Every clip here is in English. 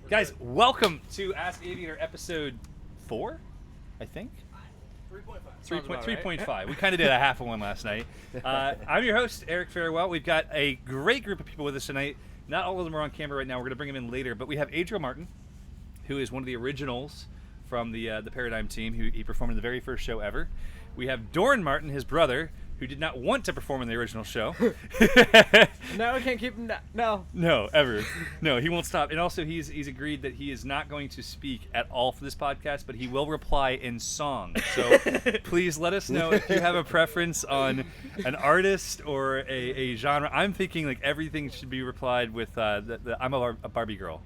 Guys, welcome to Ask Aviator episode 4, I think. 3.5. 3.5. We kind of did a half of one last night. I'm your host, Eric Farewell. We've got a great group of people with us tonight. Not all of them are on camera right now. We're going to bring them in later. But we have Adriel Martin, who is one of the originals from the Paradigm team. He performed in the very first show ever. We have Doran Martin, his brother, who did not want to perform in the original show. No, we can't keep him. No. No, ever. No, he won't stop. And also, he's agreed that he is not going to speak at all for this podcast, but he will reply in song. So please let us know if you have a preference on an artist or a genre. I'm thinking like everything should be replied with I'm a Barbie girl.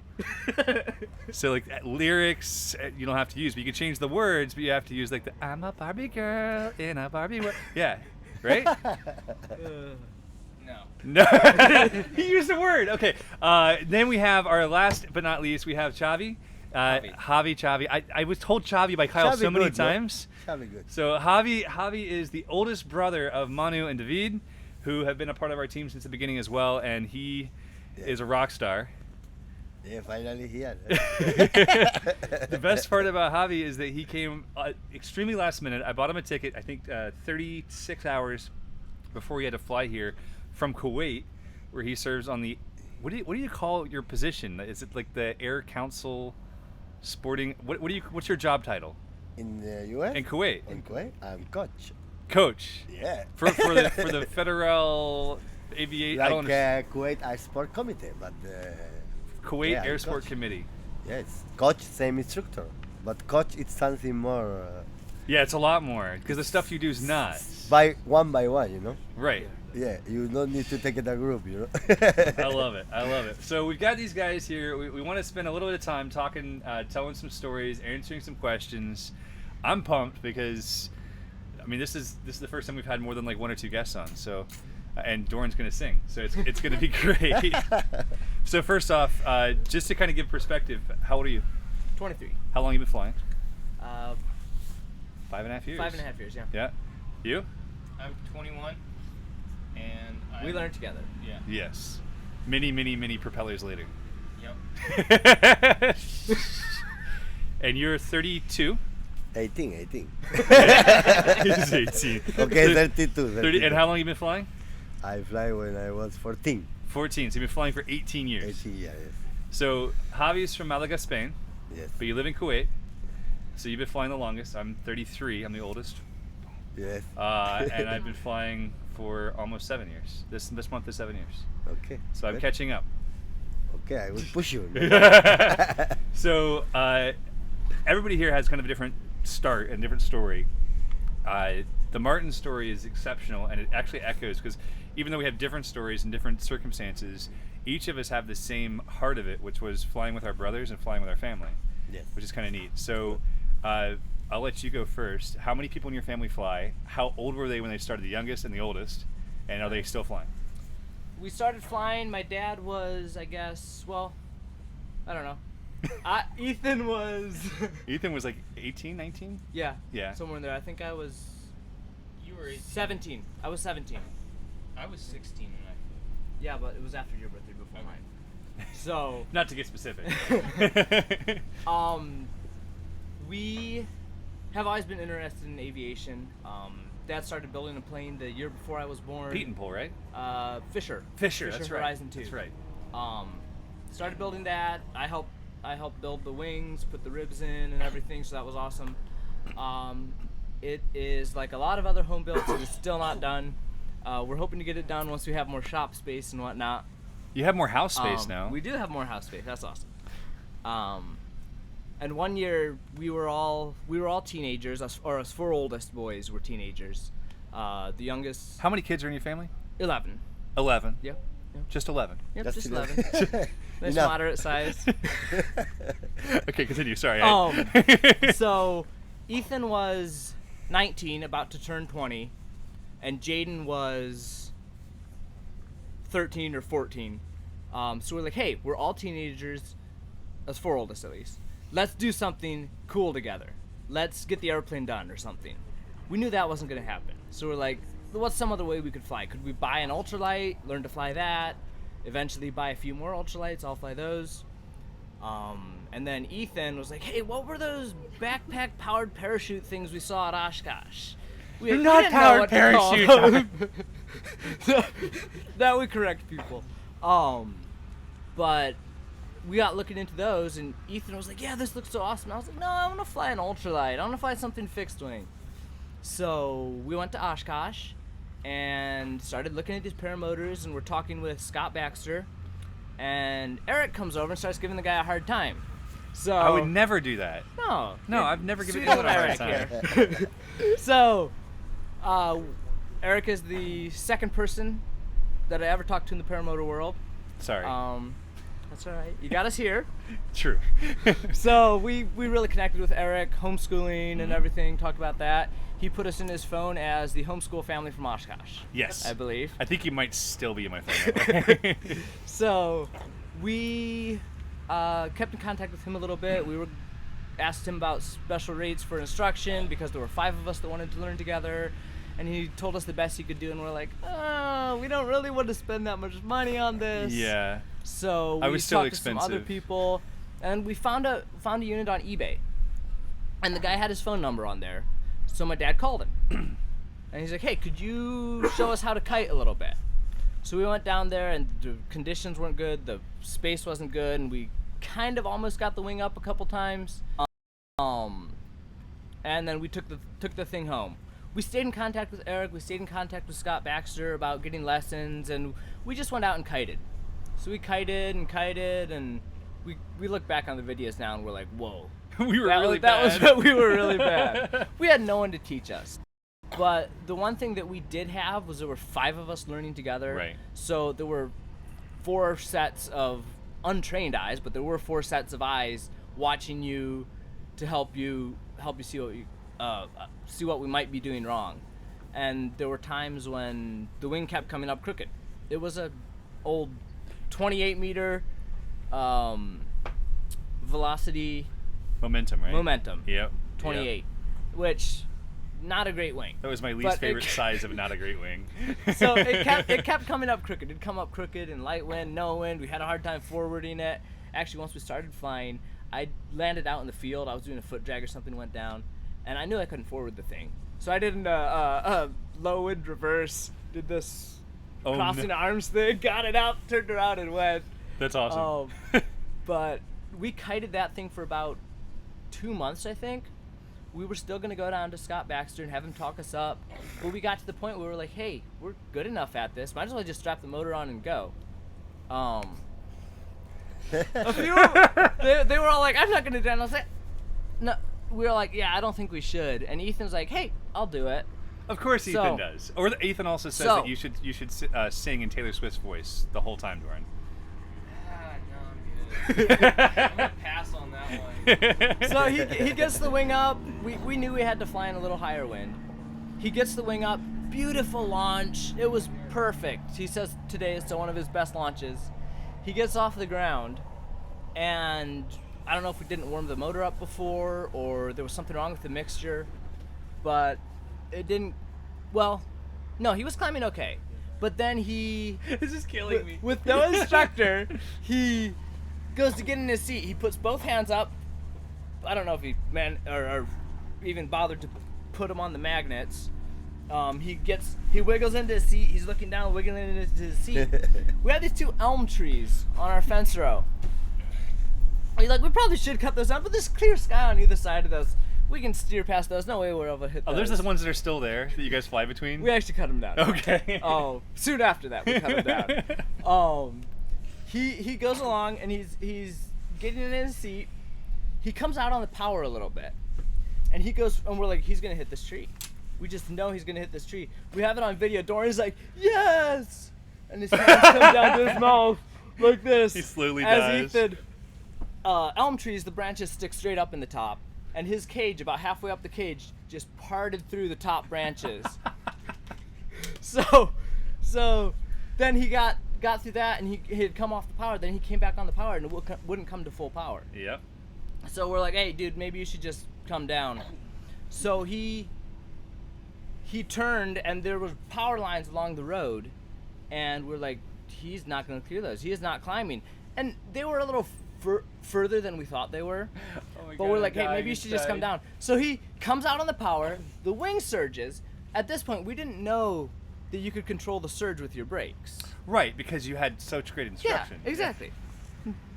So like lyrics you don't have to use, but you can change the words, but you have to use like the I'm a Barbie girl in a Barbie world. Yeah. Right? No. He used the word. Okay. Then we have our last but not least, we have Chavi. Chavi. I was told Chavi by Kyle Chavi so many good, times. Chavi good. So Javi is the oldest brother of Manu and David, who have been a part of our team since the beginning as well, and he is a rock star. Yeah, finally here. The best part about Javi is that he came extremely last minute. I bought him a ticket, I think 36 hours before he had to fly here from Kuwait, where he serves on the, what do you call your position? Is it like the Air Council Sporting, what's your job title? In the U.S.? In Kuwait. In Kuwait? I'm coach. Coach. Yeah. For the Federal Aviation, Like Kuwait Air Sport Committee, but... Kuwait yeah, Air Sport coach. Committee. Yes, coach, same instructor. But coach, it's something more... Yeah, it's a lot more, because the stuff you do is not. By one, you know? Right. Yeah, you don't need to take it a group, you know? I love it. So we've got these guys here. We want to spend a little bit of time talking, telling some stories, answering some questions. I'm pumped because, I mean, this is the first time we've had more than like one or two guests on. So, and Doran's going to sing, so it's going to be great. So first off, just to kind of give perspective, how old are you? 23. How long have you been flying? 5.5 years. 5.5 years, yeah. Yeah. You? I'm 21, and We learned together. Yeah. Yes. Many propellers later. Yep. And you're 32? 18. He's 18. Okay, 32. 30, and how long have you been flying? I fly when I was 14. 14. So you've been flying for 18 years. 18 years, yes. So Javi's from Malaga, Spain, Yes. but you live in Kuwait. So you've been flying the longest. I'm 33. I'm the oldest. Yes. And I've been flying for almost 7 years. This month is 7 years. Okay. So I'm good. catching up. Okay, I will push you. So everybody here has kind of a different start and different story. The Martin story is exceptional, and it actually echoes, because even though we have different stories and different circumstances, each of us have the same heart of it, which was flying with our brothers and flying with our family. Yes. Which is kind of neat. So I'll let you go first. How many people in your family fly? How old were they when they started, the youngest and the oldest? And are they still flying? We started flying. My dad was, I guess, well, I don't know. Ethan was... Ethan was like 18, 19? Yeah. Yeah. Somewhere in there. I think I was... You were 18. 17. I was 17. I was 16 when I. Yeah, but it was after your birthday, before Okay. mine. So... Not to get specific. We have always been interested in aviation. Dad started building a plane the year before I was born. Pete and Pole, right? Fisher, that's Horizon right. 2. That's right. Started building that. I helped build the wings, put the ribs in and everything, so that was awesome. It is like a lot of other home builds, it is still not done. We're hoping to get it done once we have more shop space and whatnot. You have more house space now. We do have more house space. That's awesome. And one year we were all teenagers. Us 4 oldest boys were teenagers. The youngest. How many kids are in your family? 11. 11. Yep. Just 11. Yep. Just Just 11. 11. Nice Enough. moderate size. Okay, continue. Sorry. So Ethan was 19, about to turn 20, and Jaden was 13 or 14. So we're like, hey, we're all teenagers, us 4 oldest at least. Let's do something cool together. Let's get the airplane done or something. We knew that wasn't going to happen. So we're like, what's some other way we could fly? Could we buy an ultralight, learn to fly that, eventually buy a few more ultralights, I'll fly those. And then Ethan was like, "Hey, what were those backpack-powered parachute things we saw at Oshkosh?" They're We not didn't know powered what to call parachute. them. That would correct people. But we got looking into those, and Ethan was like, "Yeah, this looks so awesome." And I was like, "No, I want to fly an ultralight. I want to fly something fixed wing." So we went to Oshkosh and started looking at these paramotors, and we're talking with Scott Baxter, and Eric comes over and starts giving the guy a hard time. So I would never do that. No, No, I've never given sweet anyone a old hard Eric time. here. So, Eric is the second person that I ever talked to in the paramotor world. Sorry. That's all right. You got us here. True. So we really connected with Eric, homeschooling and everything, talked about that. He put us in his phone as the homeschool family from Oshkosh. Yes. I believe. I think you might still be in my phone. So we kept in contact with him a little bit. We asked him about special rates for instruction because there were 5 of us that wanted to learn together. And he told us the best he could do, and we're like, "Oh, we don't really want to spend that much money on this." Yeah. So I we was still talked to some other expensive. people, and we found a unit on eBay, and the guy had his phone number on there. So my dad called him, and he's like, "Hey, could you show us how to kite a little bit?" So we went down there, and the conditions weren't good, the space wasn't good, and we kind of almost got the wing up a couple times. And then we took the thing home. We stayed in contact with Eric. We stayed in contact with Scott Baxter about getting lessons, and we just went out and kited. So we kited, and we look back on the videos now, and we're like, "Whoa, We were that really was, that was bad. we were really bad." We had no one to teach us. But the one thing that we did have was there were 5 of us learning together. Right. So there were 4 sets of untrained eyes, but there were 4 sets of eyes watching you to help you see what we might be doing wrong. And there were times when the wing kept coming up crooked. It was a old 28 meter velocity Momentum, right? momentum Yep. 28, which not a great wing. That was my But least it- favorite size of not a great wing. So it kept coming up crooked. It'd come up crooked in light wind, no wind. We had a hard time forwarding it. Actually, once we started flying, I landed out in the field. I was doing a foot drag or something, went down, and I knew I couldn't forward the thing. So I did a low wind reverse, did this Oh, crossing no. arms thing, got it out, turned around, and went. That's awesome. But we kited that thing for about 2 months, I think. We were still going to go down to Scott Baxter and have him talk us up. But we got to the point where we were like, "Hey, we're good enough at this. Might as well just strap the motor on and go." A few, they were all like, "I'm not going to do it." And I was like, "No." We were like, "Yeah, I don't think we should." And Ethan's like, "Hey, I'll do it." Of course, So- Ethan does. Or Ethan also says So- that you should sing in Taylor Swift's voice the whole time, Doran. No, I'm good. I'm gonna pass on that one. So he gets the wing up. We knew we had to fly in a little higher wind. He gets the wing up. Beautiful launch. It was perfect. He says today is still one of his best launches. He gets off the ground, and I don't know if we didn't warm the motor up before or there was something wrong with the mixture, but it didn't. Well, no, he was climbing okay. But then This is killing me. with no instructor, he goes to get in his seat. He puts both hands up. I don't know if he or even bothered to put them on the magnets. He wiggles into his seat. He's looking down, wiggling into his seat. We have these 2 elm trees on our fence row. He's like, "We probably should cut those down, but there's clear sky on either side of those. We can steer past those. No way we're able to hit Oh, those." there's the ones that are still there that you guys fly between? We actually cut them down. Okay. Oh, soon after that we cut him down. He goes along and he's getting in his seat. He comes out on the power a little bit, and he goes, and we're like, "He's gonna hit this tree. We just know he's gonna hit this tree." We have it on video. Doran's like, "Yes!" And his hands come down to his mouth like this. He slowly as dies. Ethan, elm trees, the branches stick straight up in the top, and his cage, about halfway up the cage, just parted through the top branches. So then he got through that, and he had come off the power. Then he came back on the power, and it wouldn't come to full power. Yep. So we're like, "Hey, dude, maybe you should just come down." So he turned, and there was power lines along the road, and we're like, "He's not going to clear those. He is not climbing." And they were a little further than we thought they were. Oh my But God, we're I'm like, hey, dying maybe you should just come inside. down. So he comes out on the power, the wing surges. At this point, we didn't know that you could control the surge with your brakes. Right, because you had such great Yeah, instruction. exactly.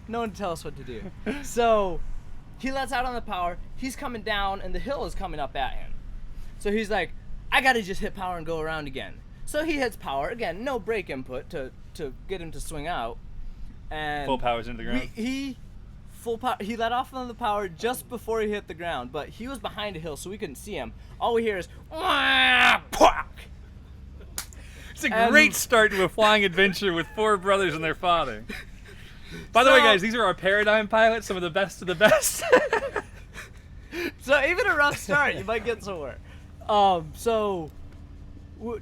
No one to tell us what to do. So he lets out on the power. He's coming down, and the hill is coming up at him. So he's like, I got to just hit power and go around again. So he hits power. Again, no brake input to get him to swing out. And Full powers into the ground. He full power. He let off on the power just before he hit the ground, but he was behind a hill, so we couldn't see him. All we hear is "Wah, pwah." It's a great start to a flying adventure with 4 brothers and their father. By the way, guys, these are our Paradigm pilots, some of the best of the best. So even a rough start, you might get somewhere. So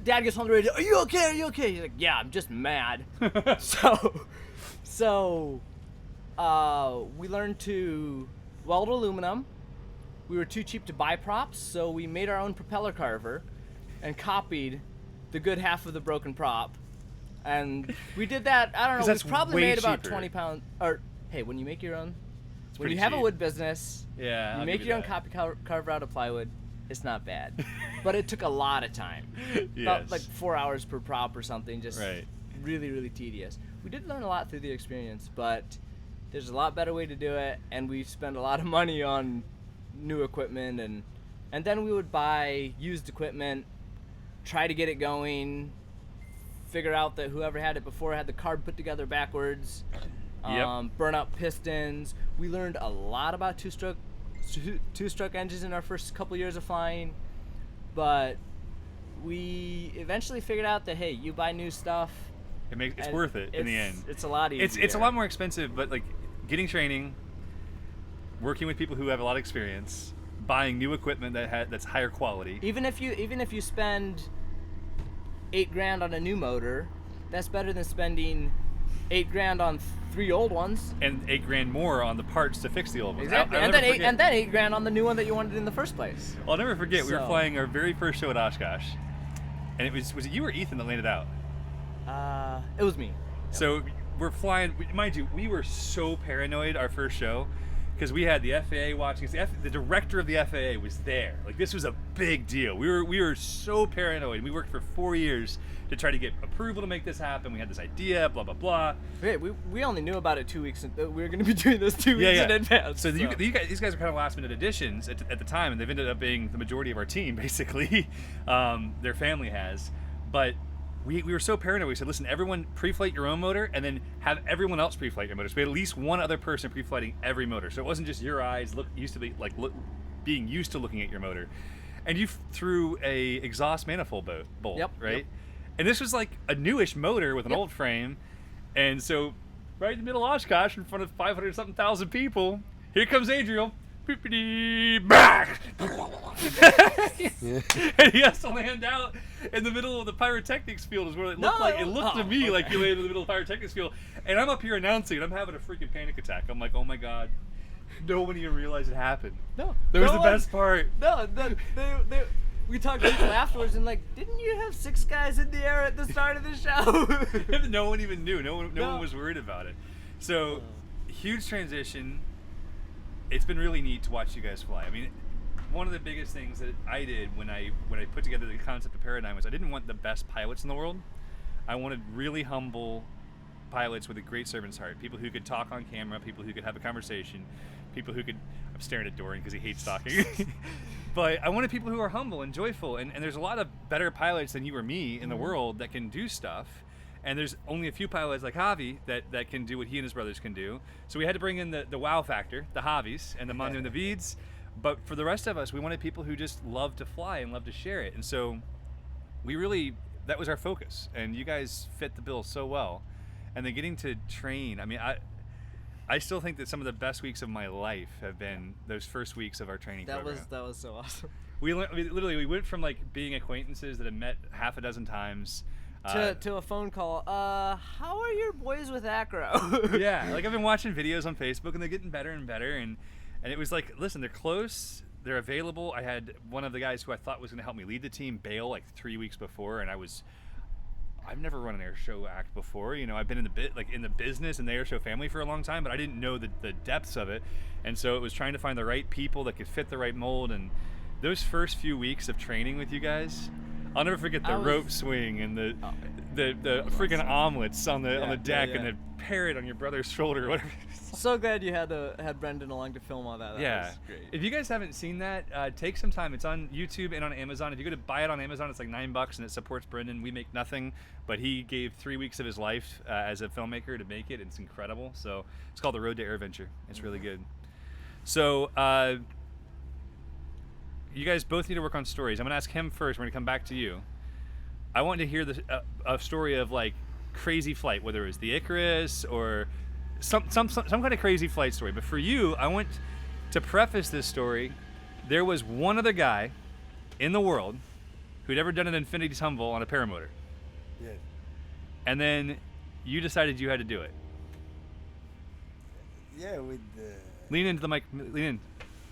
Dad gets on the radio. Are you okay? Are you okay? He's like, yeah, I'm just mad. So we learned to weld aluminum. We were too cheap to buy props, so we made our own propeller carver and copied the good half of the broken prop. And we did that, I don't know, we that's probably way made about cheaper. 20 pounds. Or, hey, when you make your own, when pretty you have a cheap. wood business, Yeah, you I'll make give your own that. copy carver out of plywood, it's not bad. But it took a lot of time. About Yes. like 4 hours per prop or something, just Right. really, really tedious. We did learn a lot through the experience, but there's a lot better way to do it, and we spent a lot of money on new equipment, and then we would buy used equipment, try to get it going, figure out that whoever had it before had the carb put together backwards, Yep. burn out pistons. We learned a lot about two-stroke engines in our first couple years of flying, but we eventually figured out that, hey, you buy new stuff, It's and worth it in the end. It's a lot easier. It's a lot more expensive, but like getting training, working with people who have a lot of experience, buying new equipment that's higher quality. Even if you spend $8,000 on a new motor, that's better than spending $8,000 on 3 old ones. And $8,000 more on the parts to fix the old ones. Exactly. I'll And never then forget. $8,000 on the new one that you wanted in the first place. I'll never forget. We were So- flying our very first show at Oshkosh, and it was it you or Ethan that landed out? It was me. So we're flying. Mind you, we were so paranoid our first show because we had the FAA watching us. The director of the FAA was there. Like, this was a big deal. We were so paranoid. We worked for 4 years to try to get approval to make this happen. We had this idea, blah blah blah. Okay, we only knew about it 2 weeks. We were going to be doing this 2 weeks in advance. So these guys are kind of last minute additions at the time, and they've ended up being the majority of our team, basically. Their family has, but we were so paranoid. We said, listen, everyone pre-flight your own motor, and then have everyone else pre-flight your motor. So we had at least one other person pre-flighting every motor. So it wasn't just your eyes being used to looking at your motor. And you threw a exhaust manifold bolt, Yep, right? yep. And this was like a newish motor with an Yep. old frame, and so right in the middle of Oshkosh, in front of 500-something thousand people, here comes Adriel. Boopity, back. And he has to land out in the middle of the pyrotechnics field. Is where it looked like. It looked to me like he landed in the middle of the pyrotechnics field. And I'm up here announcing, and I'm having a freaking panic attack. I'm like, oh my god, no one even realized it happened. No. That was no the one- best part. No, we talked to people afterwards and like, didn't you have 6 guys in the air at the start of the show? No one even knew. No one No. was worried about it. So, huge transition. It's been really neat to watch you guys fly. I mean, one of the biggest things that I did when I put together the concept of Paradigm was I didn't want the best pilots in the world. I wanted really humble pilots with a great servant's heart. People who could talk on camera, people who could have a conversation, people who could... I'm staring at Dorian because he hates talking. But I wanted people who are humble and joyful. And there's a lot of better pilots than you or me in the world that can do stuff. And there's only a few pilots like Javi that can do what he and his brothers can do. So we had to bring in the wow factor, the Javis and the Manu and the Vids. But for the rest of us, we wanted people who just love to fly and love to share it. And so that was our focus. And you guys fit the bill so well. And then getting to train, I mean, I still think that some of the best weeks of my life have been those first weeks of our training program. That was so awesome. We went from like being acquaintances that had met half a dozen times To a phone call. How are your boys with acro? yeah, like I've been watching videos on Facebook and they're getting better and better, and it was like, listen, they're close, they're available. I had one of the guys who I thought was going to help me lead the team bail like 3 weeks before, and I was I've never run an air show act before. You know, I've been in the business and the air show family for a long time, but I didn't know the depths of it. And so it was trying to find the right people that could fit the right mold. And those first few weeks of training with you guys, I'll never forget the rope swing and the freaking omelets on the deck and the parrot on your brother's shoulder, whatever. So glad you had Brendan along to film all that. That was great. If you guys haven't seen that, take some time. It's on YouTube and on Amazon. If you go to buy it on Amazon, it's like $9 and it supports Brendan. We make nothing, but he gave 3 weeks of his life as a filmmaker to make it. It's incredible. So it's called The Road to Air Venture. It's really good. So you guys both need to work on stories. I'm gonna ask him first. We're gonna come back to you. I want to hear a story of like crazy flight, whether it was the Icarus or some kind of crazy flight story. But for you, I want to preface this story. There was one other guy in the world who'd ever done an infinity tumble on a paramotor. Yeah. And then you decided you had to do it. Yeah, with Lean into the mic. Lean in.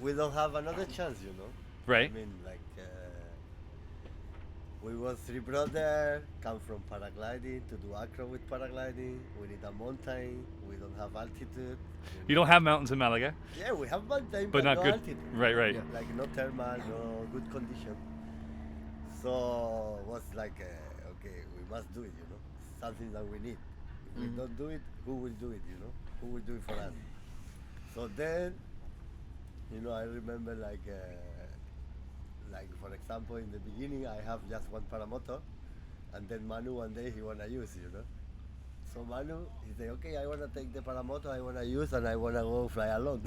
we don't have another chance, you know. Right. I mean, like we was 3 brothers, come from paragliding to do acro with paragliding. We need a mountain. We don't have altitude. You don't have mountains in Malaga. Yeah, we have mountain, But not no good. altitude. Right, right. Yeah, like no thermal, no good condition. So was like, okay, we must do it, you know. Something that we need. If we don't do it, who will do it, you know? Who will do it for us? So then, you know, I remember like for example, in the beginning, I have just one paramotor, and then Manu one day he wanna use, you know. So Manu, he say, okay, I wanna take the paramotor, I wanna use, and I wanna go fly alone.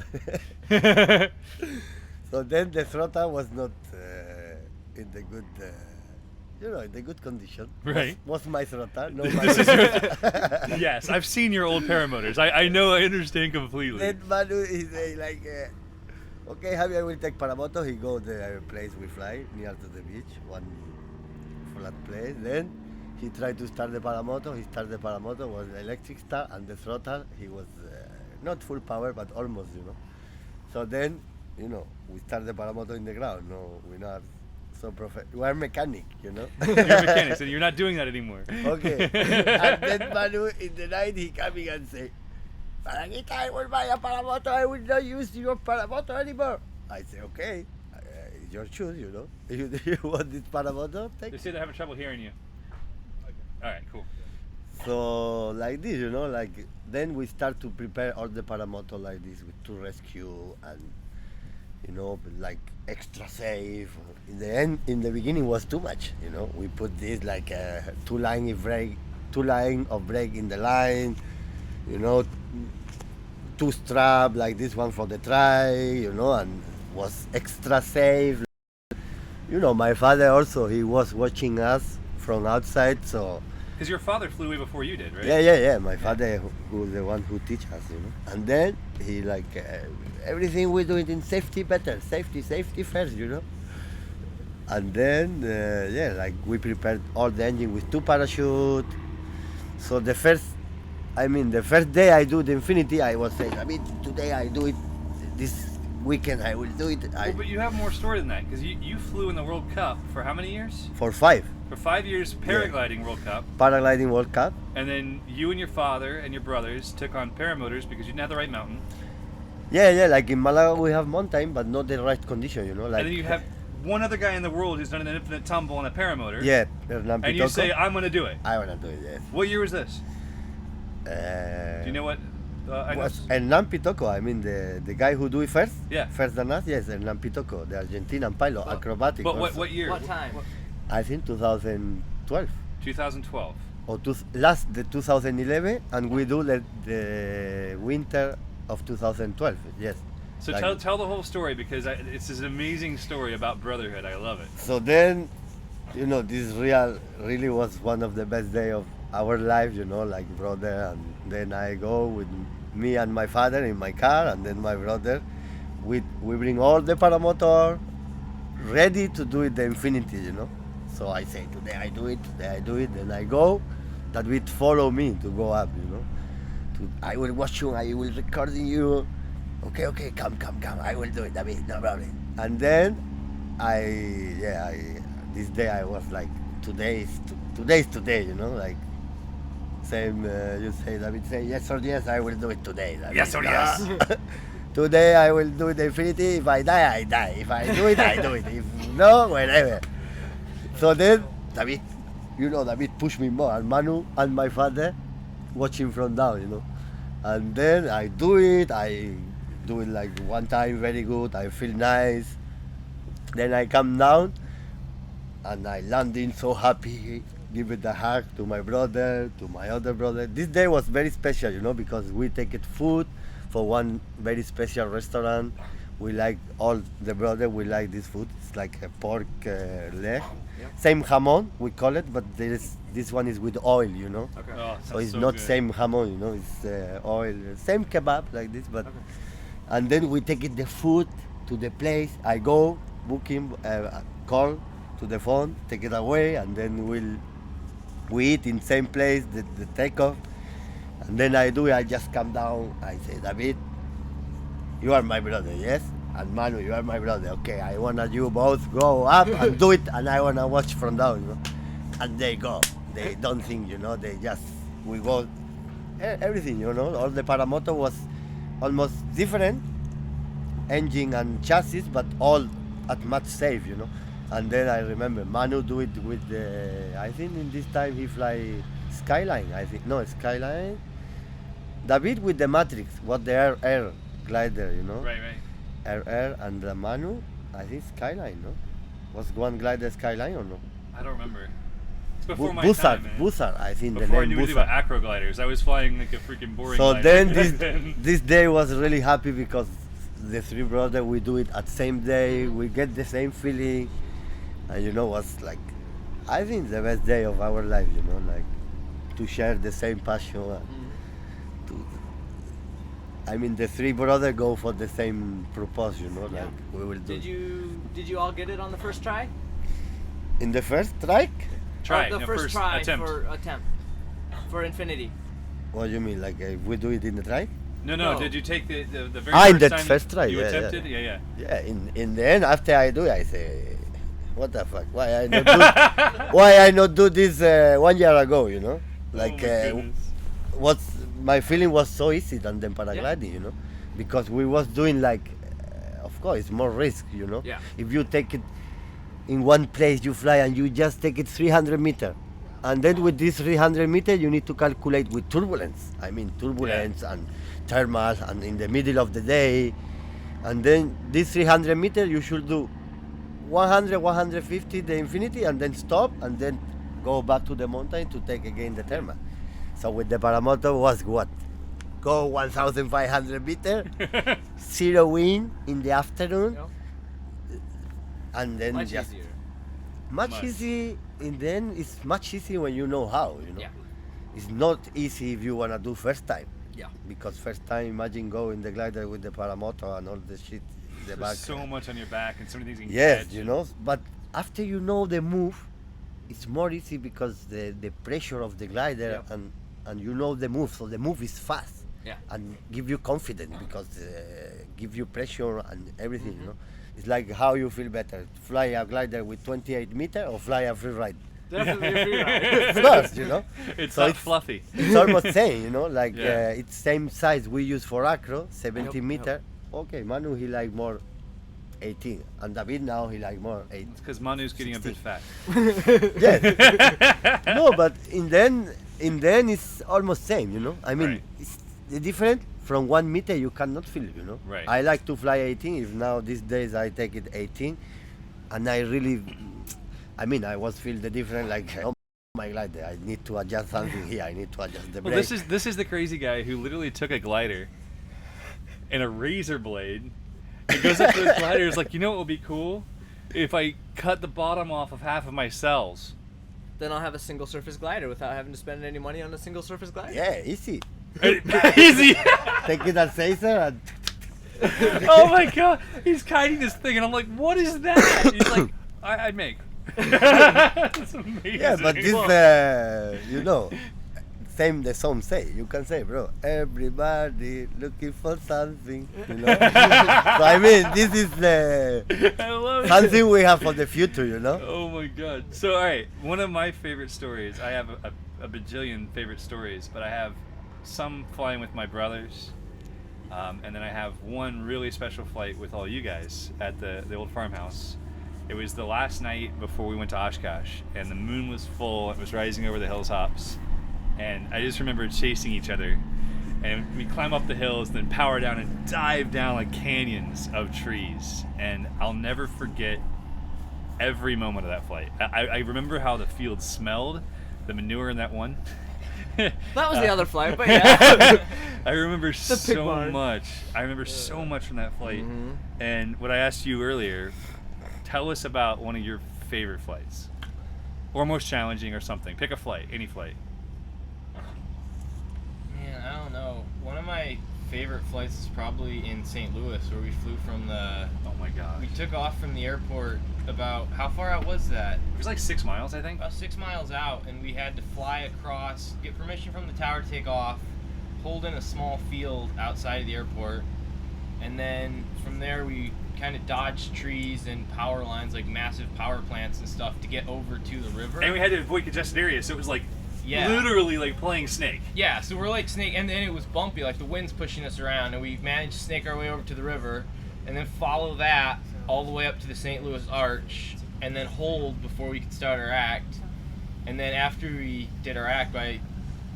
So then the throttle was not in the good, you know, in the good condition. Right. Was my throttle, no This my is your, yes, I've seen your old paramotors. I know, I understand completely. Then Manu he say like, okay, Javier will take paramotor. He go the place we fly near to the beach, one flat place. Then he tried to start the paramotor. He started the paramotor, was the electric start, and the throttle he was not full power but almost, you know. So then, you know, we start the paramotor in the ground. No, we're not so we are mechanic, you know. You're a mechanic, so you're not doing that anymore. Okay. And then Manu in the night he coming and say, Paraguita, I will buy a paramotor. I will not use your paramotor anymore. I say, okay, it's your choice, you know. If you want this paramotor, take They it. say they're having trouble hearing you. All right, cool. So like this, you know, like then we start to prepare all the paramotor like this to rescue and, you know, like extra safe. In the end, in the beginning was too much, you know. We put this like 2 line of brake in the line, you know, 2 strap like this one for the try, you know, and was extra safe. You know, my father also, he was watching us from outside, so Because your father flew way before you did, right? yeah. My father, who the one who teach us, you know. And then he like everything we do it in safety better, safety first, you know. And then like we prepared all the engine with 2 parachute. So the first day I do the Infinity, I was saying, I mean, today I do it, this weekend I will do it. Well, but you have more story than that, because you flew in the World Cup for how many years? For 5. For 5 years, paragliding World Cup. Paragliding World Cup. And then you and your father and your brothers took on paramotors because you didn't have the right mountain. Yeah, like in Malaga we have mountain, but not the right condition, you know. Like, And then you have one other guy in the world who's done an infinite tumble on a paramotor. yeah, Hernán And you Pitoco. say, I'm going to do it. I wanna do it, yes. What year was this? Do Do you know what? I know. was Hernán Pitoco, I mean the guy who do it first? Yeah. First than us, yes, Hernán Pitoco, the Argentinian pilot, acrobatic. But also. what year? What time? I think 2012. 2012. Or the 2011, and we do the winter of 2012, yes. So Like- tell the whole story, because it's this amazing story about Brotherhood. I love it. So then, you know, this really was one of the best day of our life, you know, like brother, and then I go with me and my father in my car, and then my brother, we bring all the paramotor ready to do it the Infinity, you know. So I say, today I do it, then I go, that will follow me to go up, you know. I will watch you, I will recording you. Okay, come, I will do it, I mean, no problem. And then this day I was like, today is today's today, you know, like same. You say, David, say yes or yes. I will do it today. David. Yes or yes. Today I will do the infinity. If I die, I die. If I do it, I do it. If no, whatever. So then, David, you know, David pushed me more, and Manu and my father watching from down, you know. And then I do it. I do it like one time very good. I feel nice. Then I come down, and I landing so happy. Give it a hug to my brother, to my other brother. This day was very special, you know, because we take it food for one very special restaurant. We like all the brother. We like this food. It's like a pork leg, same jamon we call it, but this one is with oil, you know. Okay. Oh, So sounds it's so not good. same jamon, you know. It's oil, same kebab like this, but. And then we take it the food to the place. I go booking, call to the phone, take it away, and then we eat in same place the takeoff. And then I just come down. I say, David, you are my brother, yes? And Manu, you are my brother. Okay, I wanna you both go up and do it, and I wanna watch from down, you know. And they go. They don't think, you know. They just we go. Everything, you know. All the paramoto was almost different, engine and chassis, but all at much safe, you know. And then I remember Manu do it with I think in this time he fly Skyline. I think no Skyline. David with the Matrix, what the air glider, you know. Right. Air and the Manu, I think Skyline, no? Was one glider Skyline or no? I don't remember. It's before my Bussard, time, man. Bussard, I think Before I the knew name anything about Bussard. acro gliders, I was flying like a freaking boring So glider. then this day was really happy because the three brothers, we do it at same day, we get the same feeling, and you know, was like, I think the best day of our life, you know, like to share the same passion. And I mean, the three brothers go for the same purpose, you know, like we will do. Did you all get it on the first try? In the first strike? Try, the no, first try attempt. for infinity. What do you mean, like if we do it in the strike? No, No. did you take the very In first that time first try, you yeah, attempted? Yeah. Yeah, in the end, after I do it, I say, what the fuck? Why I not do this 1 year ago? You know, like Oh my goodness. what's my feeling was so easy than the paragliding, you know, because we was doing like, of course, it's more risk, you know. Yeah. If you take it in one place, you fly and you just take it 300 meter, and then with this 300 meter, you need to calculate with turbulence. I mean turbulence and thermal, and in the middle of the day, and then this 300 meter you should do 100, 150 the infinity, and then stop, and then go back to the mountain to take again the thermal. So with the paramotor was what? Go 1,500 meter, zero wind in the afternoon, and then Much just easier. much easy. And then it's much easier when you know how. You know, Yeah. it's not easy if you wanna do first time. Yeah. Because first time, imagine go in the glider with the paramotor and all the shit in the back. There's so much on your back and so many things you can Yes, catch. you know. But after you know the move, it's more easy because the pressure of the glider Yeah. and you know the move, so the move is fast. Yeah. And give you confidence because give you pressure and everything. You know, it's like how you feel better: fly a glider with 28 meter or fly a free ride. Definitely a free ride. Of course, you know. It's So not fluffy. It's almost same, you know, like Yeah. it's same size we use for acro, 17 Yep, meter. Okay, Manu he like more 18, and David now he like more 8. It's because Manu's getting a bit 16. fat. Yes. No, but in then it's almost same, you know. I mean, Right. it's the different from 1 meter you cannot feel, you know. Right. I like to fly 18. If now these days I take it 18, and I really, I mean, I was feel the difference like. Oh my God, I need to adjust something here. I need to adjust the Well, brake. this is the crazy guy who literally took a glider and a razor blade and goes up to his glider. Is like, you know what would be cool if I cut the bottom off of half of my cells. Then I'll have a single surface glider without having to spend any money on a single surface glider. Yeah, easy. Easy. Take it as Caesar and Oh my god, he's kiting this thing, and I'm like, what is that? He's like, I'd make. That's amazing. yeah, but this, you know, same the song say. You can say, bro, everybody looking for something. You know. So I mean, this is I love it. something we have for the future. You know. Oh my god. So, all right, one of my favorite stories, I have a bajillion favorite stories, but I have some flying with my brothers, and then I have one really special flight with all you guys at the old farmhouse. It was the last night before we went to Oshkosh, and the moon was full, it was rising over the hilltops, and I just remember chasing each other, and we climb up the hills, then power down and dive down like canyons of trees, and I'll never forget every moment of that flight. I remember how the field smelled, the manure in that one. That was the other flight, but yeah. I remember pig so barn. much. I remember so much from that flight. And what I asked you earlier, tell us about one of your favorite flights, or most challenging, or something. Pick a flight, any flight. Man, I don't know. One of my favorite flights is probably in St. Louis, where we flew from the. Oh my gosh. We took off from the airport about how far out was that? It was like 6 miles, I think. About 6 miles out, and we had to fly across, get permission from the tower to take off, hold in a small field outside of the airport, and then from there we kind of dodged trees and power lines, like massive power plants and stuff, to get over to the river. And we had to avoid congested areas, so it was like literally like playing Snake. Yeah, so we're like Snake, and then it was bumpy, like the wind's pushing us around, and we managed to snake our way over to the river, and then follow that all the way up to the St. Louis Arch, and then hold before we could start our act. And then after we did our act,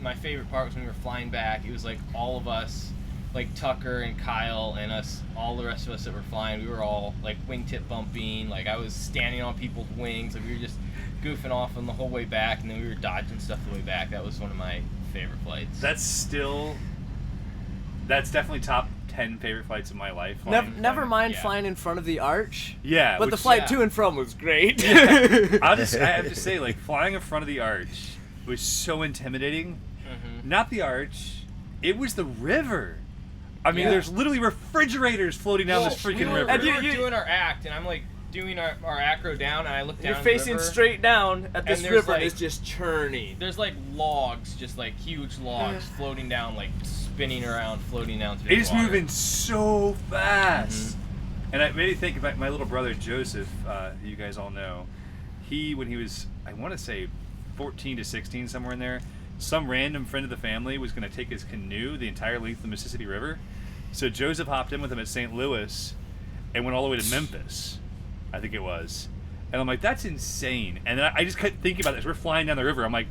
my favorite part was when we were flying back. It was like all of us, like Tucker and Kyle and us, all the rest of us that were flying, we were all like wingtip bumping. Like I was standing on people's wings. Like we were just goofing off on the whole way back, and then we were dodging stuff the way back. That was one of my favorite flights. That's definitely top 10 favorite flights of my life. Never mind flying in front of the arch. Yeah. But the flight to and from was great. I have to say, like, flying in front of the arch was so intimidating. Not the arch, it was the river. I mean, there's literally refrigerators floating down this freaking river. And we were doing our act, and I'm like doing our acro down, and I look down. You're facing the river, straight down at this river, like, and it's just churning. There's like logs, just like huge logs floating down, like spinning around, floating down through It's the water. moving so fast. And it made me think about my little brother Joseph, who you guys all know. When he was, I want to say 14 to 16, somewhere in there, some random friend of the family was going to take his canoe the entire length of the Mississippi River. So Joseph hopped in with him at St. Louis and went all the way to Memphis, I think it was. And I'm like, that's insane. And then I just kept thinking about this. We're flying down the river. I'm like,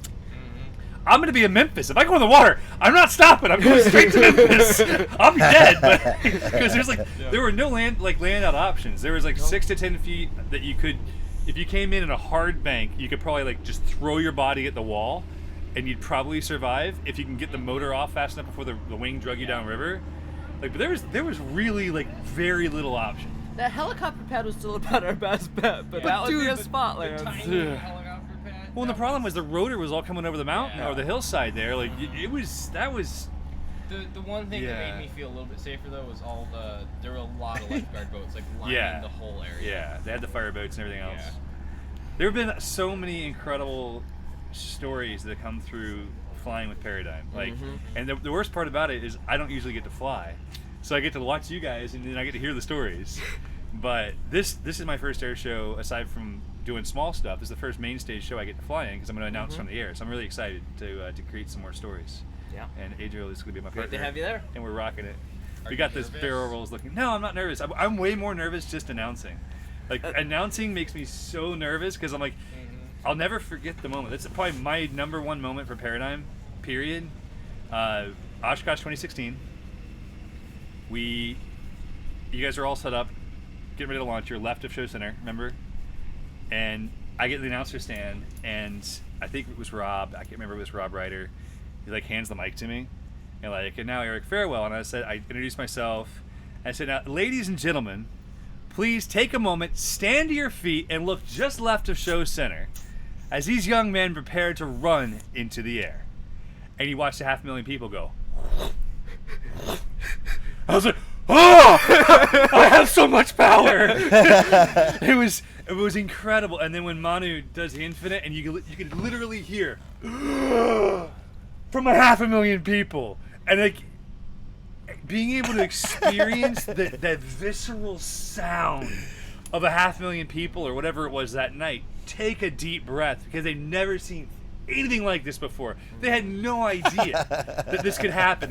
I'm going to be in Memphis. If I go in the water, I'm not stopping. I'm going straight to Memphis. I'll be dead. Because there's there were no land out options. There was 6 to 10 feet that you could, if you came in a hard bank, you could probably just throw your body at the wall, and you'd probably survive if you can get the motor off fast enough before the wing drug you down river. But there was really very little option. That helicopter pad was still about our best bet, but that would be a spot land. Helicopter pad. Well, and the problem was the rotor was all coming over the mountain or the hillside there. That was. The one thing that made me feel a little bit safer though was there were a lot of lifeguard boats lining the whole area. Yeah, they had the fire boats and everything else. Yeah. There have been so many incredible stories that come through flying with Paradigm. And the worst part about it is I don't usually get to fly, so I get to watch you guys and then I get to hear the stories. But this is my first air show aside from doing small stuff. This is the first main stage show I get to fly in because I'm going to announce from the air. So I'm really excited to create some more stories. Yeah. And Adriel is going to be my partner. Great to have you there. And we're rocking it. Are We you got this nervous? barrel rolls looking. No, I'm not nervous. I'm way more nervous just announcing. Announcing makes me so nervous because I'm like, I'll never forget the moment. That's probably my number one moment for Paradigm, period. Oshkosh 2016. You guys are all set up, getting ready to launch. You're left of Show Center, remember? And I get to the announcer stand, and I think it was Rob. I can't remember if it was Rob Ryder. He hands the mic to me, and now Eric Farewell. And I introduced myself. I said, now, ladies and gentlemen, please take a moment, stand to your feet, and look just left of Show Center as these young men prepare to run into the air. And you watched 500,000 people go. I was like, oh, I have so much power. It was incredible. And then when Manu does the infinite, and you could literally hear, from 500,000 people, and like being able to experience that visceral sound of 500,000 people or whatever it was that night take a deep breath because they've never seen anything like this before. They had no idea that this could happen.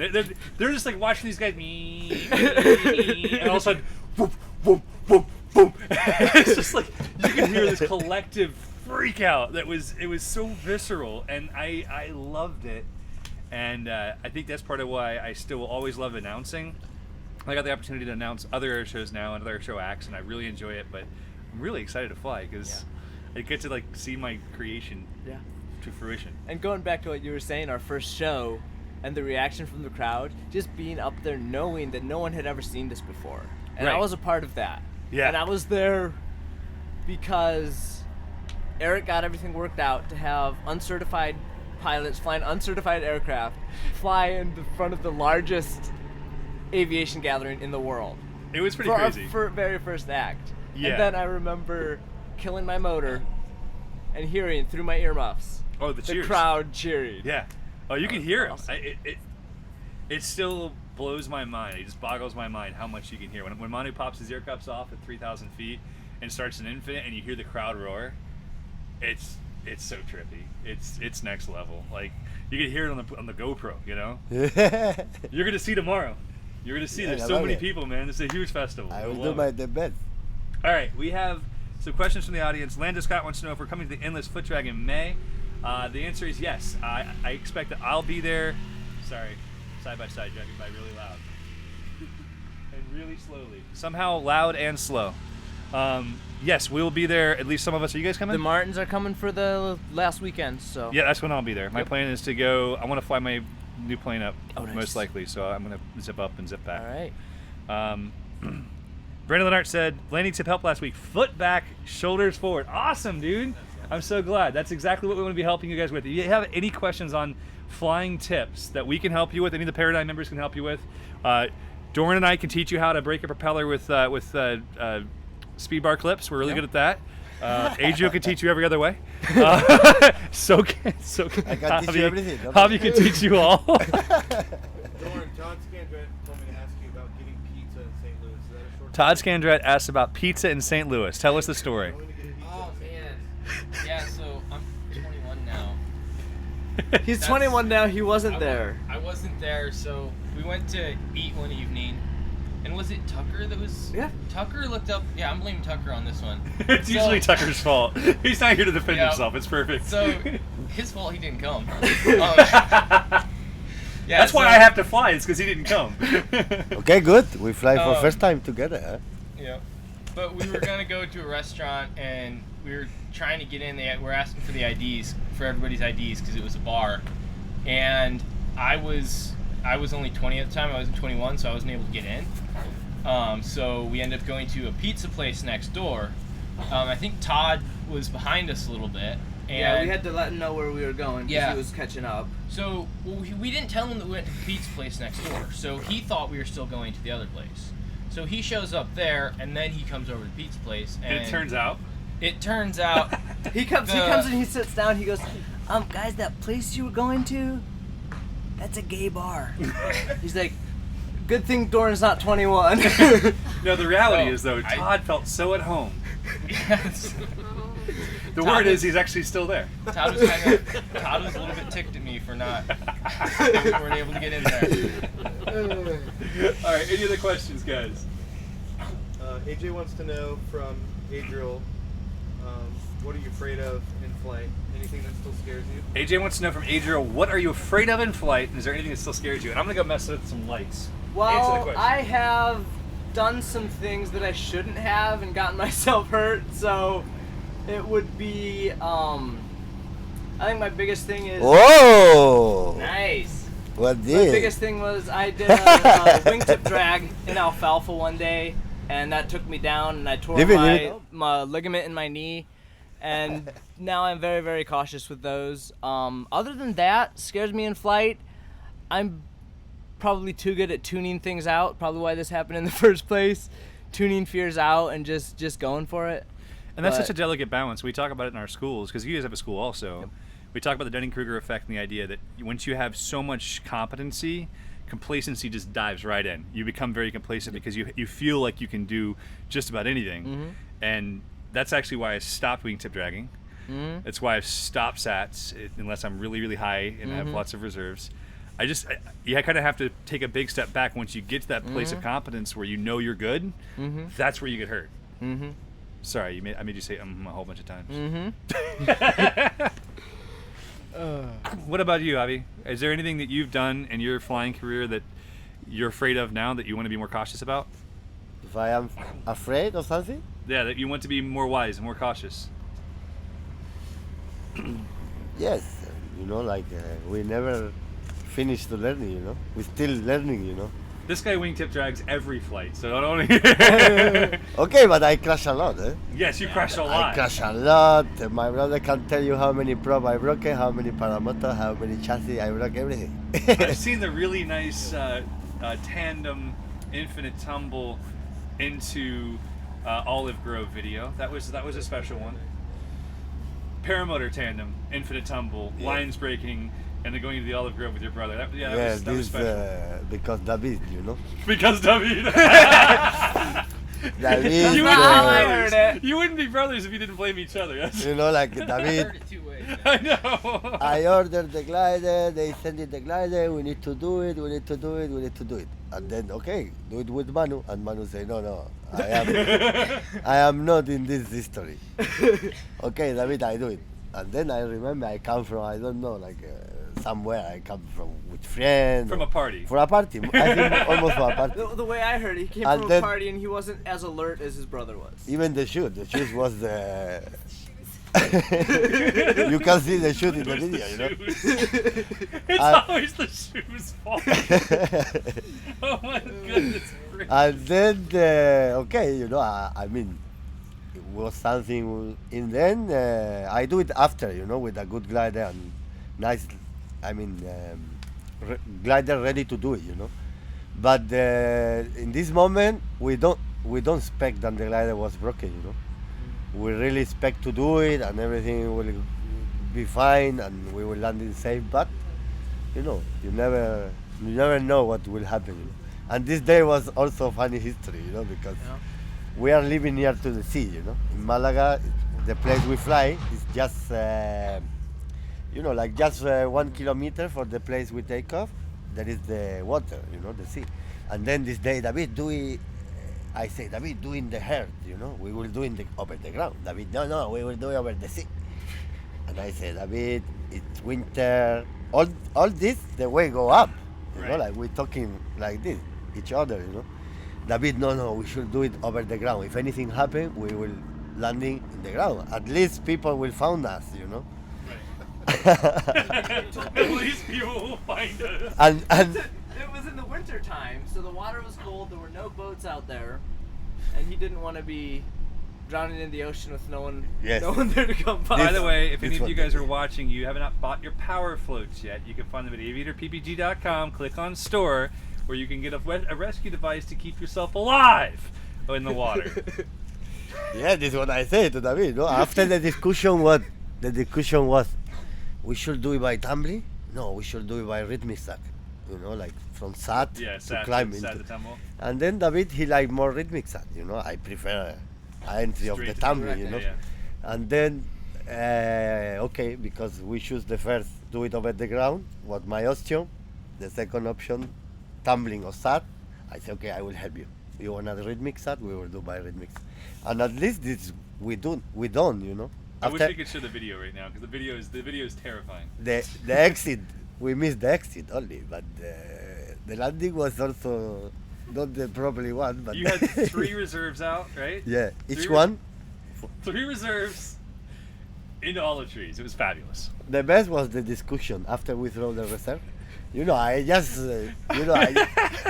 They're just like watching these guys, and all of a sudden, whoop, whoop, whoop, whoop. It's just like you can hear this collective freak out. It was so visceral, and I loved it. And I think that's part of why I still will always love announcing. I got the opportunity to announce other air shows now and other air show acts, and I really enjoy it. But I'm really excited to fly because I get to like see my creation to fruition. And going back to what you were saying, our first show and the reaction from the crowd, just being up there knowing that no one had ever seen this before. And I was a part of that. Yeah. And I was there because Eric got everything worked out to have uncertified pilots flying uncertified aircraft fly in the front of the largest aviation gathering in the world. It was pretty for crazy. Our very first act. Yeah. And then I remember killing my motor and hearing through my earmuffs the the cheers. crowd cheering. Yeah. Oh, you can hear awesome. it. It still blows my mind. It just boggles my mind how much you can hear. When Manu pops his ear cups off at 3,000 feet and starts an infinite and you hear the crowd roar, it's so trippy. It's next level. Like you can hear it on the GoPro, you know? You're gonna see tomorrow. You're gonna see there's so many people, man. It's a huge festival. I will do the best. All right, we have some questions from the audience. Lando Scott wants to know if we're coming to the Endless Foot Drag in May. The answer is yes. I expect that I'll be there. Sorry, side by side driving by really loud and really slowly. Somehow loud and slow. Yes, we will be there. At least some of us. Are you guys coming? The Martins are coming for the last weekend, so. Yeah, that's when I'll be there. My plan is to go. I want to fly my new plane up, nice. most likely. So I'm gonna zip up and zip back. All right. Brandon Lennart said landing tip help last week. Foot back, shoulders forward. Awesome, dude. I'm so glad. That's exactly what we want to be helping you guys with. If you have any questions on flying tips that we can help you with, any of the Paradigm members can help you with, Doran and I can teach you how to break a propeller with speed bar clips. We're really good at that. Adriel can teach you every other way. So can I can teach you everything. Javi can teach you all. Doran, Todd Scandret told me to ask you about getting pizza in St. Louis. Is that a short Todd Scandret asked about pizza in St. Louis. Tell us the story. Oh man. Yeah, so I'm 21 now. He's 21 now. He wasn't there. I wasn't there, so we went to eat one evening. And was it Tucker that was? Yeah. Tucker looked up. Yeah, I'm blaming Tucker on this one. It's usually Tucker's fault. He's not here to defend himself. It's perfect. So, his fault he didn't come. Yeah, that's why I have to fly. It's because he didn't come. Okay, good. We fly for first time together, huh? Yeah. But we were gonna go to a restaurant and we were trying to get in. We're asking for the IDs, for everybody's IDs, because it was a bar. And I was only 20 at the time. I wasn't 21, so I wasn't able to get in. So we ended up going to a pizza place next door. I think Todd was behind us a little bit. And Yeah, we had to let him know where we were going because Yeah. he was catching up. So we didn't tell him that we went to the pizza place next door. So he thought we were still going to the other place. So he shows up there, and then he comes over to the pizza place. And It turns out. He comes and he sits down. He goes, guys, that place you were going to, that's a gay bar. He's like, good thing Doran's not 21. No, the reality So, is though, Todd felt so at home. Yes. The Todd word was- is he's actually still there. Todd was a little bit ticked at me for not that we weren't able to get in there. All right, any other questions, guys? AJ wants to know from Adriel, what are you afraid of in flight? Anything that still scares you? AJ wants to know from Adriel, what are you afraid of in flight? And is there anything that still scares you? And I'm gonna go mess with some lights. Answer the Well, question. I have done some things that I shouldn't have and gotten myself hurt, so it would be, I think my biggest thing is... Whoa! Nice. What My did? biggest thing was I did a wingtip drag in alfalfa one day, and that took me down, and I tore my ligament in my knee, and now I'm very, very cautious with those. Other than that, scares me in flight. I'm probably too good at tuning things out, probably why this happened in the first place. Tuning fears out and just going for it. And that's But- such a delicate balance. We talk about it in our schools, because you guys have a school also. we talk about the Dunning-Kruger effect and the idea that once you have so much competency, complacency just dives right in. You become very complacent because you feel like you can do just about anything. And that's actually why I stopped wingtip dragging. That's why I've stopped sats unless I'm really, really high and I have lots of reserves. You kind of have to take a big step back once you get to that place of competence where you know you're good. That's where you get hurt. Sorry, I made you say a whole bunch of times. What about you, Avi? Is there anything that you've done in your flying career that you're afraid of now that you want to be more cautious about? If I am afraid of something? Yeah, that you want to be more wise and more cautious. Yes, we never finish the learning, we're still learning, This guy wingtip drags every flight, so not only. Okay, but I crash a lot, eh? Yes, you crash a lot. I crash a lot. My brother can tell you how many prop I broke, how many paramotor, how many chassis I broke, everything. I've seen the really nice tandem infinite tumble into Olive Grove video. That was a special one. Paramotor tandem, infinite tumble, lines breaking, and then going to the Olive Grove with your brother. That was special. Because David, Because David. David. You wouldn't be brothers. You wouldn't be brothers if you didn't blame each other. Like David. I heard it 2 ways. I know. I ordered the glider, they send it the glider, we need to do it. And then, okay, do it with Manu. And Manu say, no, I am not in this history. Okay, David, I do it. And then I remember I come from, I don't know, somewhere I come from with friends. From a party. For a party. I think almost for a party. The way I heard it, he came And from then- a party and he wasn't as alert as his brother was. Even the shoes was you can see the shoot in the video, It's always the shoes' fault. Oh my goodness. And then, I mean, it was something. In the end, I do it after, with a good glider and nice, glider ready to do it, But in this moment, we don't expect that the glider was broken, We really expect to do it and everything will be fine and we will land in safe. But you never know what will happen. And this day was also funny history, because we are living near to the sea, In Malaga, the place we fly is just, just 1 kilometer for the place we take off. There is the water, the sea. And then this day, David, I say, David, do in the earth, we will do over the ground. David, no, we will do it over the sea. And I say, David, it's winter. All this, the way go up, we're talking like this, each other, David, no, we should do it over the ground. If anything happens, we will landing in the ground. At least people will find us, At least people will find us. And It was in the winter time, so the water was cold, there were no boats out there, and he didn't want to be drowning in the ocean with no one there to come by. By the way, if any This of you one. guys are watching, you have not bought your power floats yet, you can find them at aviatorppg.com, click on store, where you can get a rescue device to keep yourself alive in the water. yeah, this is what I say to David. After the discussion, was, we should do it by tumbling? No, we should do it by rhythmic sack. From sat to climb into. the tumble. And then David, he like more rhythmic sat. I prefer entry of Straight the to tumbling. direct, yeah. And then, because we choose the first, do it over the ground. What my option? The second option, tumbling or sat. I say, okay, I will help you. You want a rhythmic sat? We will do by rhythmic. And at least this we don't. I wish we could show the video right now because the video is terrifying. The exit, we missed the exit only, but the landing was also not the properly one. But You had 3 reserves out, right? yeah, each Three one. 3 reserves into olive trees. It was fabulous. The best was the discussion after we throw the reserve. I just,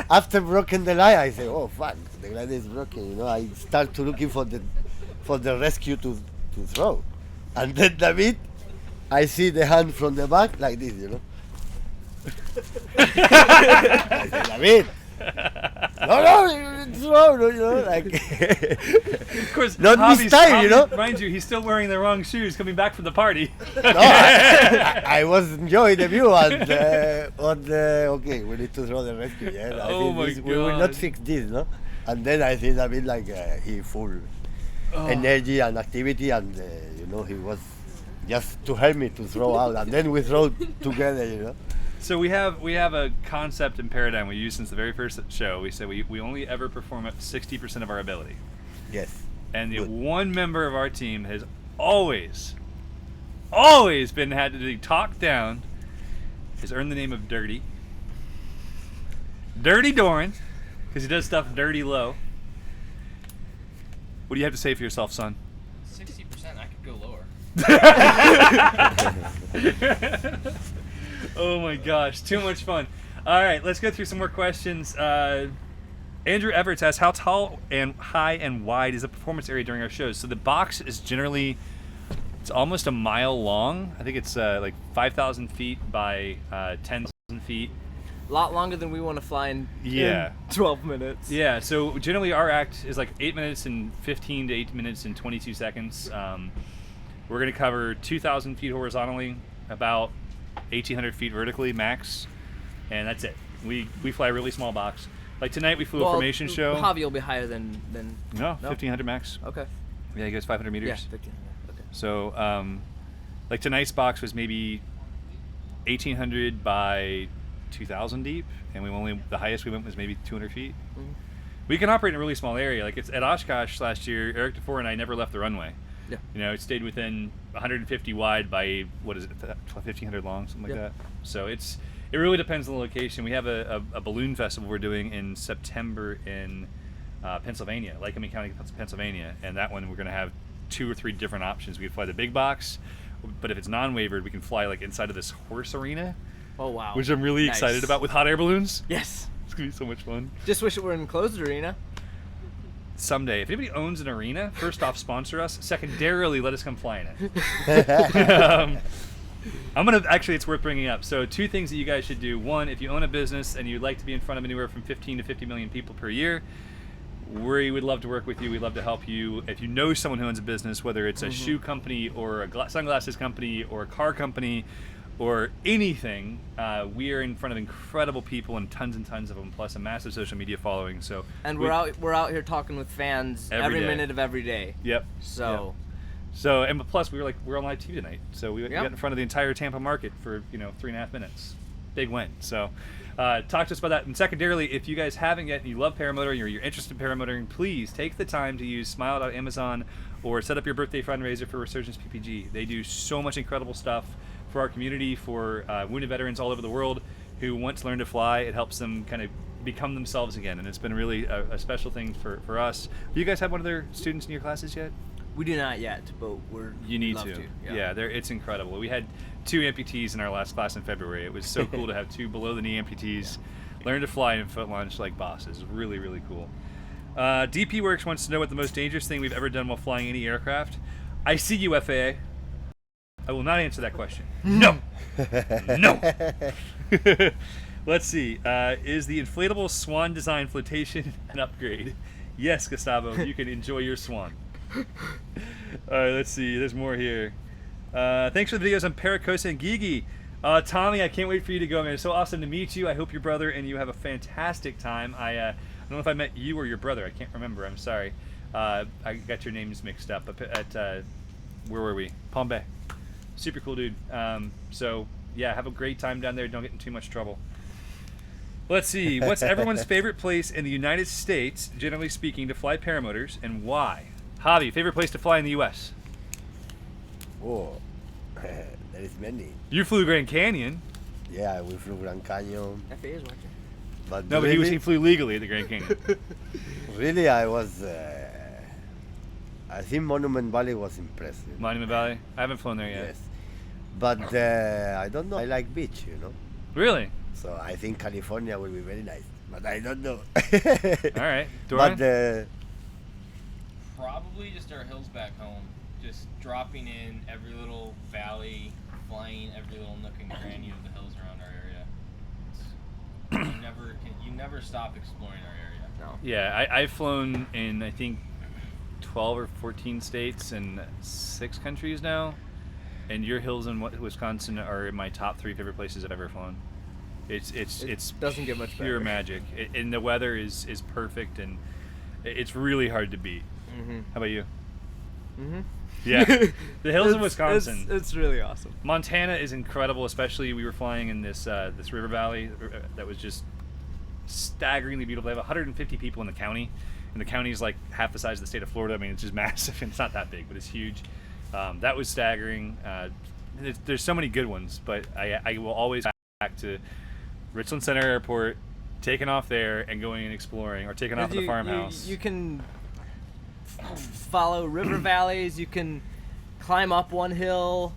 after broken the line, I say, oh fuck, the line is broken. I start to looking for the rescue to throw, and then David, I see the hand from the back like this, I say, David, it's wrong, you know, like. Of course, Not Javi's, this time, you know. Mind you, he's still wearing the wrong shoes coming back from the party. No, I was enjoying the view and okay, we need to throw the rescue. Yeah, I Oh think my we will God. not fix this, no. And then I think a bit like he full energy and activity, and you know, he was just to help me to throw out, and then we throw together, you know. So we have a concept and paradigm we use since the very first show. We say we only ever perform at 60% of our ability. Yes. And the Good. one member of our team has always been had to be talked down, has earned the name of Dirty. Dirty Doran, because he does stuff dirty low. What do you have to say for yourself, son? 60%, I could go lower. Oh my gosh, too much fun. All right, let's go through some more questions. Andrew Everett asks, how tall and high and wide is the performance area during our shows? So the box is generally, it's almost a mile long. I think it's like 5,000 feet by 10,000 feet. A lot longer than we want to fly in, Yeah. in 12 minutes. Yeah, so generally our act is like 8 minutes and 15 to 8 minutes and 22 seconds. We're going to cover 2,000 feet horizontally, about 1,800 feet vertically max, and that's it. We fly a really small box. Like tonight we flew a formation show. Javi will be higher than No, 1,500 max. Okay. Yeah, he goes 500 meters. Yeah, 15. Okay. So, like tonight's box was maybe 1,800 by 2,000 deep, and the highest we went was maybe 200 feet. Mhm. We can operate in a really small area. Like it's at Oshkosh last year, Eric DeFore and I never left the runway. Yeah. You know, it stayed within 150 wide by, what is it, 1,500 long, something like Yeah. that. So it really depends on the location. We have a balloon festival we're doing in September in Pennsylvania, Lycoming County, Pennsylvania, and that one we're going to have 2 or 3 different options. We can fly the big box, but if it's non-wavered, we can fly like inside of this horse arena, Oh wow. which I'm really Nice. excited about with hot air balloons. Yes. It's going to be so much fun. Just wish it were in a closed arena. Someday, if anybody owns an arena, first off, sponsor us. Secondarily, let us come fly in it. It's worth bringing up. So 2 things that you guys should do. 1, if you own a business and you'd like to be in front of anywhere from 15 to 50 million people per year, we would love to work with you. We'd love to help you. If you know someone who owns a business, whether it's a shoe company or a sunglasses company or a car company or anything, we are in front of incredible people and tons of them, plus a massive social media following. So And we're out here talking with fans Every every day. minute of every day. Yep. So So, and plus we're on live TV tonight. So we Yep. got in front of the entire Tampa market for 3.5 minutes. Big win. So talk to us about that. And secondarily, if you guys haven't yet and you love paramotoring or you're interested in paramotoring, please take the time to use smile.amazon or set up your birthday fundraiser for Resurgence PPG. They do so much incredible stuff for our community, for wounded veterans all over the world who want to learn to fly. It helps them kind of become themselves again, and it's been really a special thing for us. Do you guys have one of their students in your classes yet? we do not yet, but You need love to. Yeah. It's incredible. We had 2 amputees in our last class in February. It was so cool to have 2 below-the-knee amputees learn to fly in foot launch like bosses. Really, really cool. DP Works wants to know what the most dangerous thing we've ever done while flying any aircraft. I see you, FAA. I will not answer that question. No. No. Let's see. Is the inflatable swan design flotation an upgrade? Yes, Gustavo. You can enjoy your swan. All right, let's see. There's more here. Thanks for the videos on Paracosa and Gigi. Tommy, I can't wait for you to go, man. It's so awesome to meet you. I hope your brother and you have a fantastic time. I don't know if I met you or your brother. I can't remember. I'm sorry. I got your names mixed up. At where were we? Palm Bay. Super cool dude. So yeah, have a great time down there. Don't get in too much trouble. Let's see. What's everyone's favorite place in the United States, generally speaking, to fly paramotors, and why? Javi, favorite place to fly in the U.S.? Oh, there is many. You flew Grand Canyon. Yeah, we flew Grand Canyon. FAA is watching. But No, but really, he flew legally at the Grand Canyon. really, I was. I think Monument Valley was impressive. Monument Valley? I haven't flown there yet. Yes, but I don't know. I like beach, Really? So I think California will be very nice, but I don't know. All right. Dorian? But Probably just our hills back home. Just dropping in every little valley, flying every little nook and cranny of the hills around our area. You never stop exploring our area. No. Yeah, I've flown in, I think, 12 or 14 states and 6 countries now. And your hills in Wisconsin are in my top 3 favorite places I've ever flown. It doesn't get much pure better. magic. And the weather is perfect, and it's really hard to beat. Mm-hmm. How about you? Mm-hmm. Yeah, the hills in Wisconsin. It's really awesome. Montana is incredible, especially we were flying in this river valley that was just staggeringly beautiful. They have 150 people in the county, and the county is like half the size of the state of Florida. I mean, it's just massive, and it's not that big, but it's huge. That was staggering. There's so many good ones, but I will always go back to Richland Center Airport, taking off there and going and exploring, or taking off at the farmhouse. You can follow river valleys. You can climb up one hill,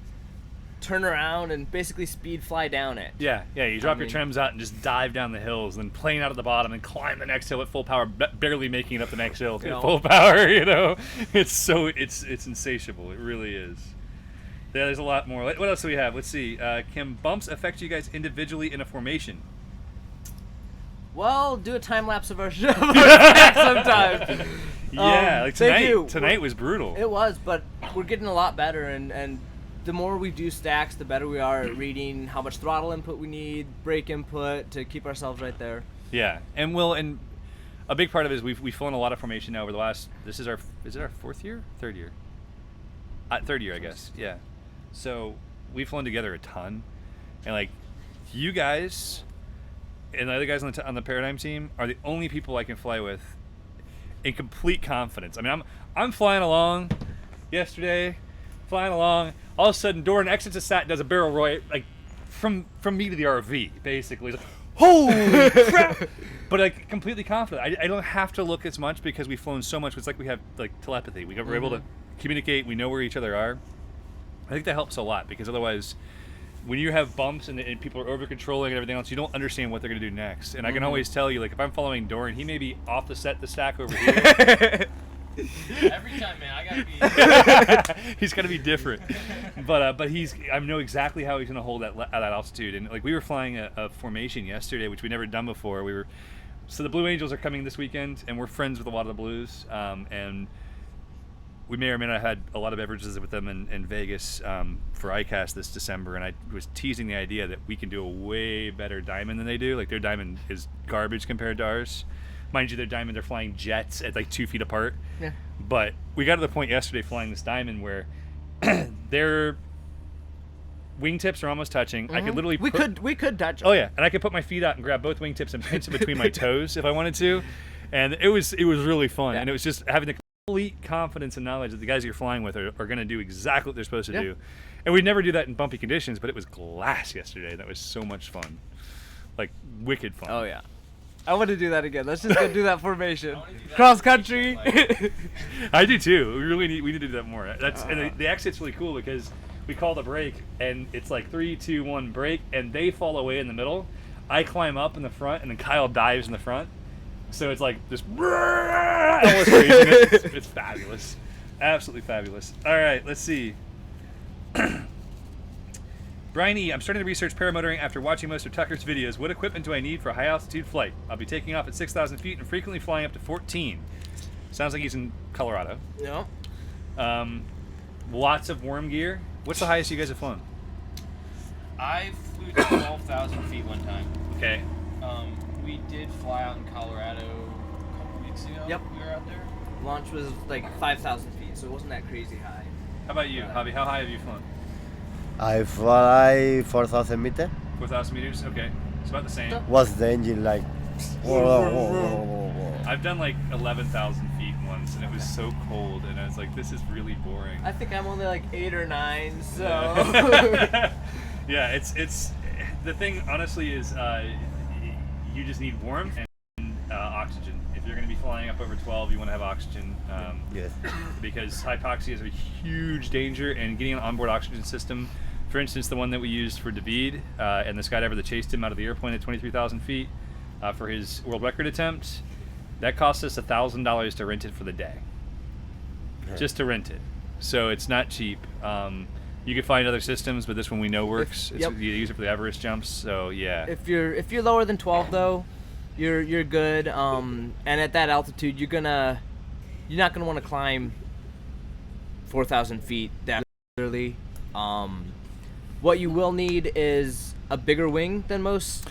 turn around, and basically speed fly down it. Yeah. You drop your trims out and just dive down the hills, and then plane out at the bottom and climb the next hill at full power, barely making it up the next hill at full power. It's insatiable. It really is. Yeah, there's a lot more. What else do we have? Let's see. Can bumps affect you guys individually in a formation? Well, do a time lapse of our show sometime. Yeah, like tonight was brutal. It was, but we're getting a lot better, and the more we do stacks, the better we are at reading how much throttle input we need, brake input to keep ourselves right there. Yeah, and a big part of it is we've flown a lot of formation now over the last. Is it our 4th year? 3rd year? 3rd year, I guess. Yeah. So we've flown together a ton, and like you guys and the other guys on the Paradigm team are the only people I can fly with in complete confidence. I mean, I'm flying along yesterday, all of a sudden Doran exits a sat, does a barrel roll like from me to the RV, basically. Like, holy crap! But like completely confident. I don't have to look as much because we've flown so much. It's like we have like telepathy. We're able to communicate. We know where each other are. I think that helps a lot, because otherwise, when you have bumps and people are over controlling and everything else, you don't understand what they're going to do next. And I can always tell you, like, if I'm following Doran, he may be off the stack over here. Every time, man, I gotta be. He's got to be different, but I know exactly how he's going to hold at that altitude. And like we were flying a formation yesterday, which we'd never done before. So the Blue Angels are coming this weekend, and we're friends with a lot of the Blues, and we may or may not have had a lot of beverages with them in Vegas for ICAST this December, and I was teasing the idea that we can do a way better diamond than they do. Like, their diamond is garbage compared to ours. Mind you, their diamond, they're flying jets at like 2 feet apart. Yeah. But we got to the point yesterday flying this diamond where their wingtips are almost touching. I could literally we could touch. Oh yeah, and I could put my feet out and grab both wingtips and pinch them between my toes if I wanted to, and it was really fun. Yeah. And it was just having the complete confidence and knowledge that the guys you're flying with are going to do exactly what they're supposed to do. And we'd never do that in bumpy conditions, but it was glass yesterday. That was so much fun, like wicked fun. Oh yeah, I want to do that again. Let's just go do that formation. Cross country. I do too. We need to do that more. And the exit's really cool because we call the break and it's like 3, 2, 1 break, and they fall away in the middle. I climb up in the front, and then Kyle dives in the front. So it's like this endless craziness. It's fabulous, absolutely fabulous. All right, let's see. Brian E., I'm starting to research paramotoring after watching most of Tucker's videos. What equipment do I need for a high-altitude flight? I'll be taking off at 6,000 feet and frequently flying up to 14. Sounds like he's in Colorado. Yeah. Lots of worm gear. What's the highest you guys have flown? I flew to 12,000 feet one time. Okay. We did fly out in Colorado a couple weeks ago. Yep. We were out there. Launch was like 5,000 feet, so it wasn't that crazy high. How about you, Javi? How high have you flown? I fly 4,000 meters. 4,000 meters? Okay. It's about the same. Was the engine like... I've done like 11,000 feet once, and it was so cold, and I was like, this is really boring. I think I'm only like 8 or 9, so... Yeah, it's the thing, honestly, is you just need warmth and oxygen. If you're going to be flying up over 12, you want to have oxygen. Yes. Because hypoxia is a huge danger, and getting an onboard oxygen system, for instance, the one that we used for David and the skydiver that chased him out of the airplane at 23,000 feet for his world record attempt, that cost us $1,000 to rent it for the day. Just to rent it. So it's not cheap. You can find other systems, but this one we know works. You use it for the Everest jumps, so yeah. If you're lower than 12 though, you're good. And at that altitude, you're not gonna want to climb 4,000 feet that early. What you will need is a bigger wing than most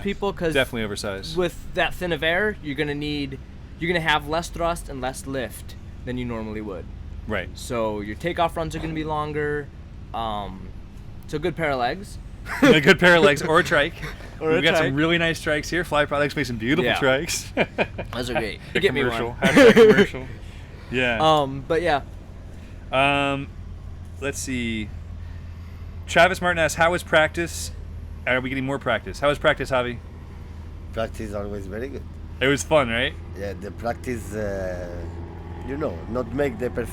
people, because definitely oversized. with that thin of air, you're gonna have less thrust and less lift than you normally would. Right. So your takeoff runs are gonna be longer. So good pair of legs. A good pair of legs or a trike. Or We've got some really nice trikes here. Fly Products make some beautiful Yeah. trikes. Those are great. A Get me commercial. one. Hashtag commercial. Yeah. But yeah. Let's see. Travis Martin asks, how was practice? Are we getting more practice? How was practice, Javi? Practice is always very good. It was fun, right? Yeah, the practice, not make the perfect